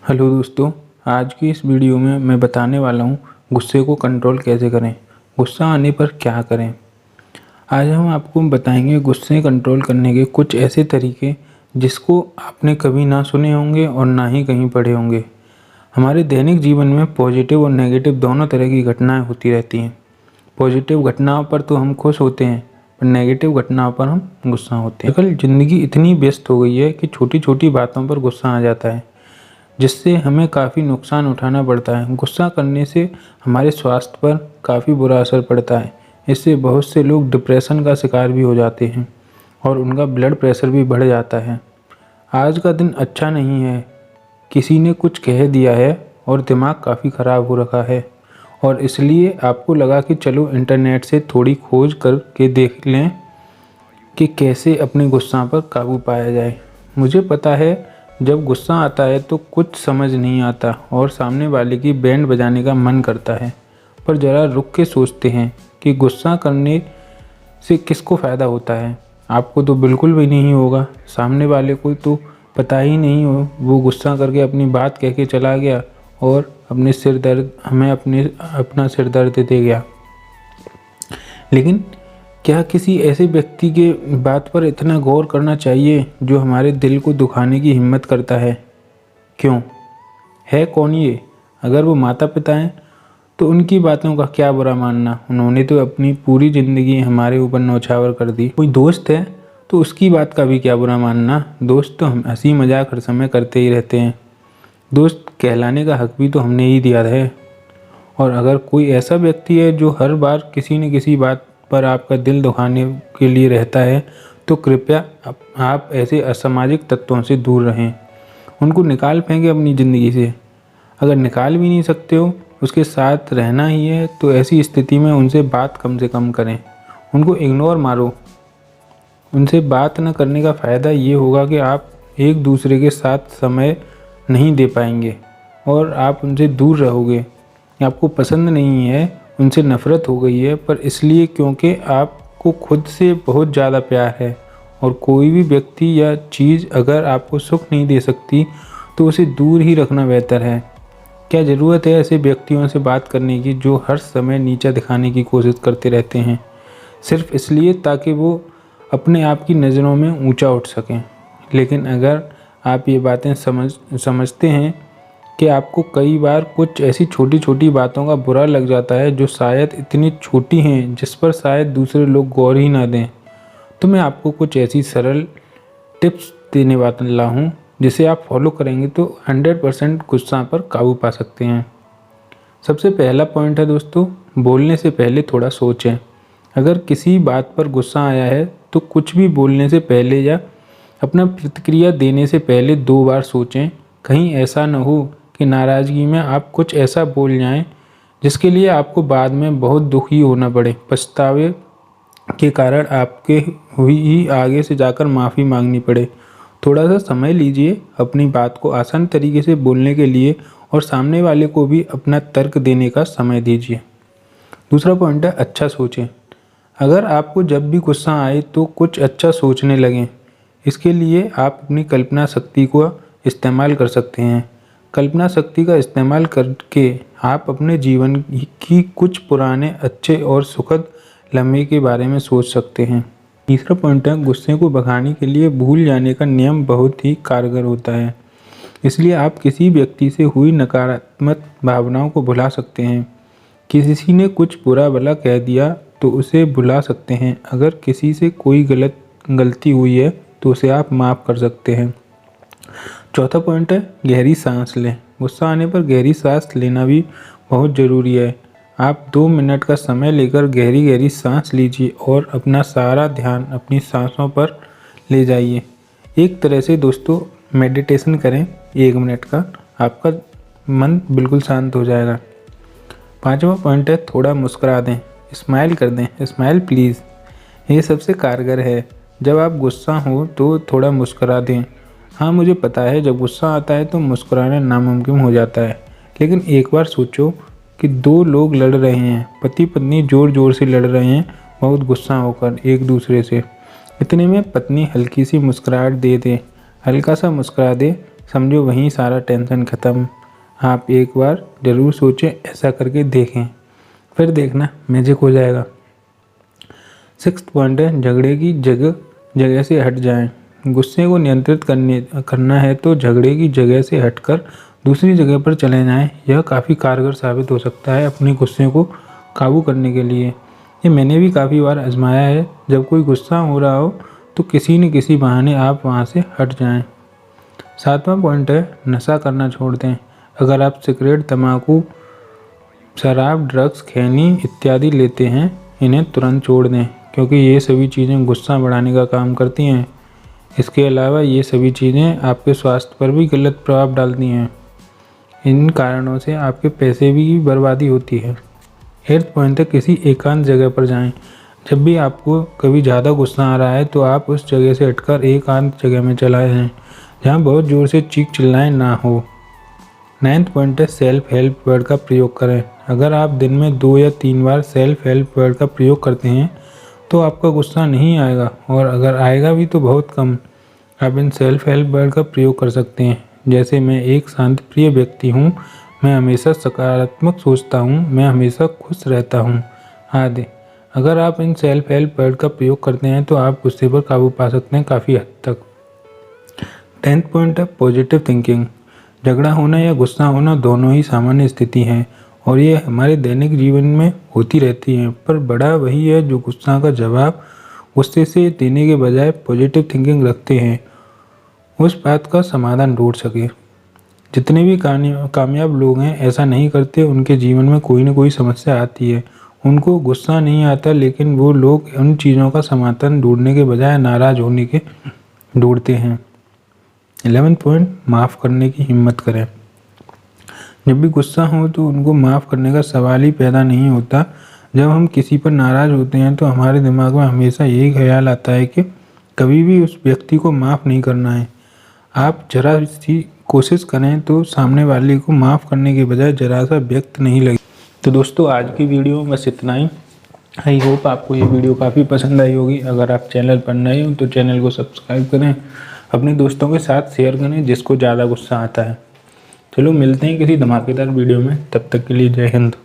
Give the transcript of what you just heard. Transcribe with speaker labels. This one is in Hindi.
Speaker 1: हेलो दोस्तों, आज की इस वीडियो में मैं बताने वाला हूँ गुस्से को कंट्रोल कैसे करें, गुस्सा आने पर क्या करें। आज हम आपको बताएंगे गुस्से कंट्रोल करने के कुछ ऐसे तरीके जिसको आपने कभी ना सुने होंगे और ना ही कहीं पढ़े होंगे। हमारे दैनिक जीवन में पॉजिटिव और नेगेटिव दोनों तरह की घटनाएं होती रहती हैं। पॉजिटिव घटनाओं पर तो हम खुश होते हैं, पर नेगेटिव घटनाओं पर हम गुस्सा होते हैं। आजकल ज़िंदगी इतनी व्यस्त हो गई है कि छोटी छोटी बातों पर गुस्सा आ जाता है, जिससे हमें काफ़ी नुकसान उठाना पड़ता है। गुस्सा करने से हमारे स्वास्थ्य पर काफ़ी बुरा असर पड़ता है। इससे बहुत से लोग डिप्रेशन का शिकार भी हो जाते हैं और उनका ब्लड प्रेशर भी बढ़ जाता है। आज का दिन अच्छा नहीं है, किसी ने कुछ कह दिया है और दिमाग काफ़ी ख़राब हो रखा है, और इसलिए आपको लगा कि चलो इंटरनेट से थोड़ी खोज करके देख लें कि कैसे अपने गुस्सा पर काबू पाया जाए। मुझे पता है, जब गुस्सा आता है तो कुछ समझ नहीं आता और सामने वाले की बैंड बजाने का मन करता है, पर ज़रा रुक के सोचते हैं कि गुस्सा करने से किसको फ़ायदा होता है। आपको तो बिल्कुल भी नहीं होगा, सामने वाले को तो पता ही नहीं हो, वो गुस्सा करके अपनी बात कह के चला गया और अपना सिर दर्द दे गया। लेकिन क्या किसी ऐसे व्यक्ति के बात पर इतना गौर करना चाहिए जो हमारे दिल को दुखाने की हिम्मत करता है? क्यों? है कौन ये? अगर वो माता पिता हैं तो उनकी बातों का क्या बुरा मानना, उन्होंने तो अपनी पूरी ज़िंदगी हमारे ऊपर न्यौछावर कर दी। कोई दोस्त है तो उसकी बात का भी क्या बुरा मानना। दोस्त तो हम हंसी मजाक हर समय करते ही रहते हैं, दोस्त कहलाने का हक भी तो हमने ही दिया है। और अगर कोई ऐसा व्यक्ति है जो हर बार किसी न किसी बात पर आपका दिल दुखाने के लिए रहता है, तो कृपया आप ऐसे असामाजिक तत्वों से दूर रहें, उनको निकाल फेंकें अपनी ज़िंदगी से। अगर निकाल भी नहीं सकते हो, उसके साथ रहना ही है, तो ऐसी स्थिति में उनसे बात कम से कम करें, उनको इग्नोर मारो। उनसे बात न करने का फ़ायदा ये होगा कि आप एक दूसरे के साथ समय नहीं दे पाएंगे और आप उनसे दूर रहोगे। आपको पसंद नहीं है, उनसे नफ़रत हो गई है, पर इसलिए क्योंकि आपको खुद से बहुत ज़्यादा प्यार है। और कोई भी व्यक्ति या चीज़ अगर आपको सुख नहीं दे सकती तो उसे दूर ही रखना बेहतर है। क्या ज़रूरत है ऐसे व्यक्तियों से बात करने की जो हर समय नीचा दिखाने की कोशिश करते रहते हैं, सिर्फ इसलिए ताकि वो अपने आप की नज़रों में ऊंचा उठ सकें। लेकिन अगर आप ये बातें समझते हैं कि आपको कई बार कुछ ऐसी छोटी छोटी बातों का बुरा लग जाता है जो शायद इतनी छोटी हैं जिस पर शायद दूसरे लोग गौर ही ना दें, तो मैं आपको कुछ ऐसी सरल टिप्स देने वाला हूँ जिसे आप फॉलो करेंगे तो 100% गुस्सा पर काबू पा सकते हैं। सबसे पहला पॉइंट है दोस्तों, बोलने से पहले थोड़ा सोचें। अगर किसी बात पर गुस्सा आया है तो कुछ भी बोलने से पहले या अपना प्रतिक्रिया देने से पहले 2 बार सोचें। कहीं ऐसा न हो कि नाराज़गी में आप कुछ ऐसा बोल जाएं जिसके लिए आपको बाद में बहुत दुखी होना पड़े, पछतावे के कारण आपके हुई ही आगे से जाकर माफ़ी मांगनी पड़े। थोड़ा सा समय लीजिए अपनी बात को आसान तरीके से बोलने के लिए, और सामने वाले को भी अपना तर्क देने का समय दीजिए। दूसरा पॉइंट है, अच्छा सोचें। अगर आपको जब भी गुस्सा आए तो कुछ अच्छा सोचने लगें। इसके लिए आप अपनी कल्पना शक्ति को इस्तेमाल कर सकते हैं। कल्पना शक्ति का इस्तेमाल करके आप अपने जीवन की कुछ पुराने अच्छे और सुखद लम्हे के बारे में सोच सकते हैं। तीसरा पॉइंट है, गुस्से को भगाने के लिए भूल जाने का नियम बहुत ही कारगर होता है। इसलिए आप किसी व्यक्ति से हुई नकारात्मक भावनाओं को भुला सकते हैं। किसी ने कुछ बुरा भला कह दिया तो उसे भुला सकते हैं। अगर किसी से कोई गलती हुई है तो उसे आप माफ़ कर सकते हैं। चौथा पॉइंट है, गहरी सांस लें। गुस्सा आने पर गहरी सांस लेना भी बहुत ज़रूरी है। आप 2 मिनट का समय लेकर गहरी गहरी सांस लीजिए और अपना सारा ध्यान अपनी सांसों पर ले जाइए। एक तरह से दोस्तों मेडिटेशन करें 1 मिनट का, आपका मन बिल्कुल शांत हो जाएगा। 5वां पॉइंट है, थोड़ा मुस्कुरा दें, स्माइल कर दें, स्माइल प्लीज़। ये सबसे कारगर है। जब आप गुस्सा हो तो थोड़ा मुस्कुरा दें। हाँ, मुझे पता है जब गुस्सा आता है तो मुस्कुराना नामुमकिन हो जाता है, लेकिन एक बार सोचो कि 2 लोग लड़ रहे हैं, पति पत्नी ज़ोर ज़ोर से लड़ रहे हैं, बहुत गुस्सा होकर एक दूसरे से। इतने में पत्नी हल्की सी मुस्कुराहट दे दे, हल्का सा मुस्कुरा दे, समझो वहीं सारा टेंशन ख़त्म। आप एक बार ज़रूर सोचें, ऐसा करके देखें, फिर देखना मैजिक हो जाएगा। 6th पॉइंट है, झगड़े की जगह से हट जाएं। गुस्से को नियंत्रित करना है तो झगड़े की जगह से हटकर दूसरी जगह पर चले जाएं। यह काफ़ी कारगर साबित हो सकता है अपने गुस्से को काबू करने के लिए। ये मैंने भी काफ़ी बार आजमाया है। जब कोई गुस्सा हो रहा हो तो किसी न किसी बहाने आप वहाँ से हट जाएं। 7वां पॉइंट है, नशा करना छोड़ दें। अगर आप सिगरेट, तंबाकू, शराब, ड्रग्स, खैनी इत्यादि लेते हैं, इन्हें तुरंत छोड़ दें, क्योंकि ये सभी चीज़ें गुस्सा बढ़ाने का काम करती हैं। इसके अलावा ये सभी चीज़ें आपके स्वास्थ्य पर भी गलत प्रभाव डालती हैं। इन कारणों से आपके पैसे भी बर्बादी होती है। 8th पॉइंट है, किसी एकांत जगह पर जाएं। जब भी आपको कभी ज़्यादा गुस्सा आ रहा है तो आप उस जगह से हटकर एकांत जगह में चले जाएं, जहाँ बहुत ज़ोर से चीख चिल्लाएं ना हो। 9th पॉइंट है, सेल्फ हेल्प वर्ड का प्रयोग करें। अगर आप दिन में 2 या 3 बार सेल्फ हेल्प वर्ड का प्रयोग करते हैं तो आपका गुस्सा नहीं आएगा, और अगर आएगा भी तो बहुत कम। आप इन सेल्फ हेल्प वर्ड का प्रयोग कर सकते हैं, जैसे मैं एक शांत प्रिय व्यक्ति हूँ, मैं हमेशा सकारात्मक सोचता हूँ, मैं हमेशा खुश रहता हूँ आदि। अगर आप इन सेल्फ हेल्प वर्ड का प्रयोग करते हैं तो आप गुस्से पर काबू पा सकते हैं काफ़ी हद तक। 10th पॉइंट है, पॉजिटिव थिंकिंग। झगड़ा होना या गुस्सा होना दोनों ही सामान्य स्थिति हैं और ये हमारे दैनिक जीवन में होती रहती हैं, पर बड़ा वही है जो गुस्सा का जवाब गुस्से से देने के बजाय पॉजिटिव थिंकिंग रखते हैं, उस बात का समाधान ढूंढ सके। जितने भी कामयाब लोग हैं ऐसा नहीं करते, उनके जीवन में कोई ना कोई समस्या आती है, उनको गुस्सा नहीं आता, लेकिन वो लोग उन चीज़ों का समाधान ढूंढने के बजाय नाराज़ होने के ढूंढते हैं। 11th पॉइंट, माफ़ करने की हिम्मत करें। जब भी गुस्सा हो तो उनको माफ़ करने का सवाल ही पैदा नहीं होता। जब हम किसी पर नाराज़ होते हैं तो हमारे दिमाग में हमेशा यही ख्याल आता है कि कभी भी उस व्यक्ति को माफ़ नहीं करना है। आप जरा सी कोशिश करें तो सामने वाले को माफ़ करने के बजाय जरा सा व्यक्त नहीं लगे। तो दोस्तों, आज की वीडियो में बस इतना ही। आई होप आपको ये वीडियो काफ़ी पसंद आई होगी। अगर आप चैनल पर नए हो तो चैनल को सब्सक्राइब करें, अपने दोस्तों के साथ शेयर करें जिसको ज़्यादा गुस्सा आता है। चलो मिलते हैं किसी धमाकेदार वीडियो में, तब तक के लिए जय हिंद।